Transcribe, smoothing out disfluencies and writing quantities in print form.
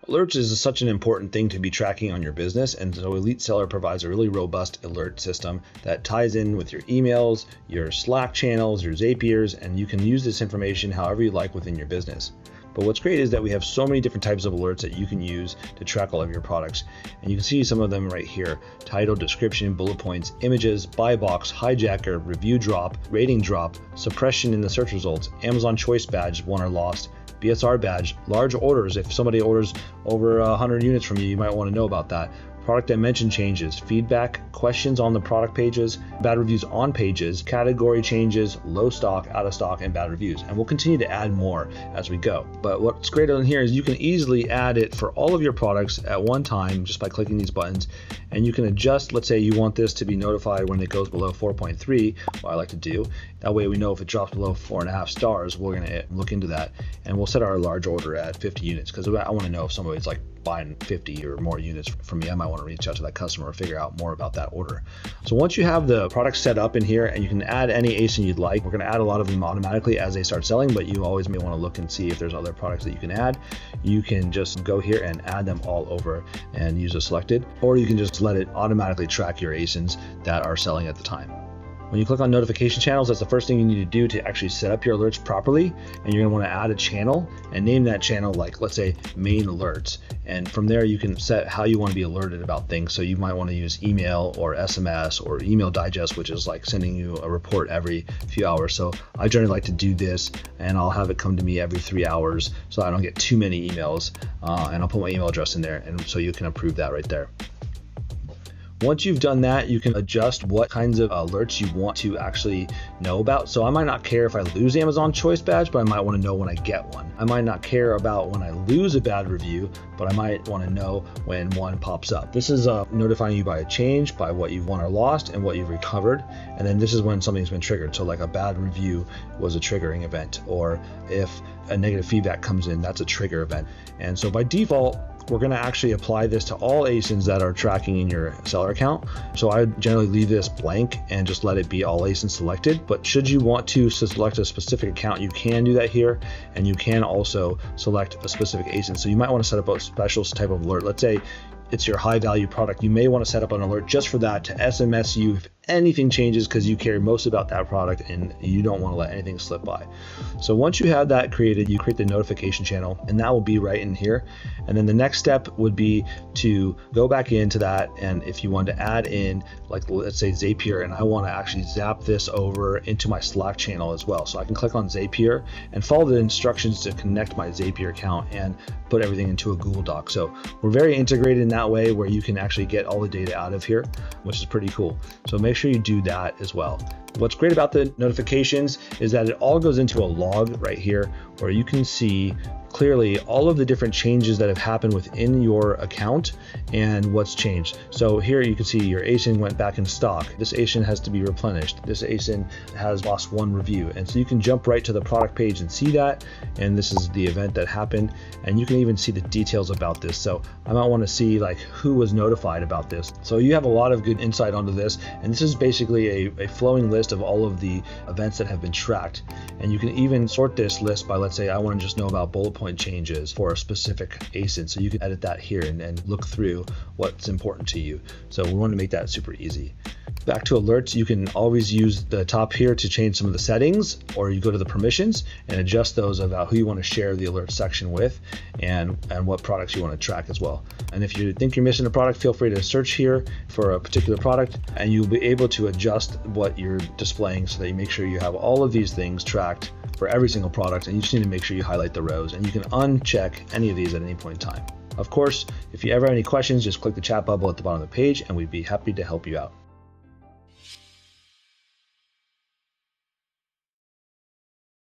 Alerts is such an important thing to be tracking on your business, and so Elite Seller provides a really robust alert system that ties in with your emails, your Slack channels, your Zapiers, and you can use this information however you like within your business. But what's great is that we have so many different types of alerts that you can use to track all of your products. And you can see some of them right here: title, description, bullet points, images, buy box, hijacker, review drop, rating drop, suppression in the search results, Amazon Choice badge, won or lost, BSR badge, large orders. If somebody orders over 100 units from you, you might want to know about that. Product dimension changes, feedback, questions on the product pages, bad reviews on pages, category changes, low stock, out of stock, and bad reviews. And we'll continue to add more as we go. But what's great on here is you can easily add it for all of your products at one time just by clicking these buttons. And you can adjust, let's say you want this to be notified when it goes below 4.3, what I like to do. That way we know if it drops below 4.5 stars, we're going to look into that. And we'll set our large order at 50 units because I want to know if somebody's like buying 50 or more units from me. I might want to reach out to that customer or figure out more about that order. So once you have the product set up in here, and you can add any ASIN you'd like, we're going to add a lot of them automatically as they start selling, but you always may want to look and see if there's other products that you can add. You can just go here and add them all over and use a selected, or you can just let it automatically track your ASINs that are selling at the time. When you click on notification channels, that's the first thing you need to do to actually set up your alerts properly. And you're going to want to add a channel and name that channel, like, let's say, main alerts. And from there, you can set how you want to be alerted about things. So you might want to use email or SMS or email digest, which is like sending you a report every few hours. So I generally like to do this, and I'll have it come to me every 3 hours so I don't get too many emails. And I'll put my email address in there, and so you can approve that right there. Once you've done that, you can adjust what kinds of alerts you want to actually know about. So I might not care if I lose Amazon Choice badge, but I might want to know when I get one. I might not care about when I lose a bad review, but I might want to know when one pops up. This is notifying you by a change, by what you've won or lost, and what you've recovered. And then this is when something's been triggered. So like a bad review was a triggering event, or if a negative feedback comes in, that's a trigger event. And so by default, we're going to actually apply this to all ASINs that are tracking in your seller account. So I generally leave this blank and just let it be all ASINs selected. But should you want to select a specific account, you can do that here. And you can also select a specific ASIN. So you might want to set up a special type of alert. Let's say it's your high value product. You may want to set up an alert just for that to SMS you if anything changes, because you care most about that product and you don't want to let anything slip by. So once you have that created, you create the notification channel, and that will be right in here. And then the next step would be to go back into that, and if you want to add in, like, let's say Zapier, and I want to actually zap this over into my Slack channel as well. So I can click on Zapier and follow the instructions to connect my Zapier account and put everything into a Google Doc. So we're very integrated in that way, where you can actually get all the data out of here, which is pretty cool. So make sure you do that as well. What's great about the notifications is that it all goes into a log right here, where you can see clearly all of the different changes that have happened within your account and what's changed. So here you can see your ASIN went back in stock. This ASIN has to be replenished. This ASIN has lost one review. And so you can jump right to the product page and see that. And this is the event that happened. And you can even see the details about this. So I might want to see like who was notified about this. So you have a lot of good insight onto this. And this is basically a flowing list of all of the events that have been tracked. And you can even sort this list by, let's say, I want to just know about bullet point changes for a specific ASIN. So you can edit that here and look through what's important to you. So we want to make that super easy. Back to alerts, you can always use the top here to change some of the settings, or you go to the permissions and adjust those about who you want to share the alert section with and what products you want to track as well. And if you think you're missing a product, feel free to search here for a particular product, and you'll be able to adjust what you're displaying so that you make sure you have all of these things tracked for every single product, and you just need to make sure you highlight the rows, and you can uncheck any of these at any point in time. Of course, if you ever have any questions, just click the chat bubble at the bottom of the page and we'd be happy to help you out.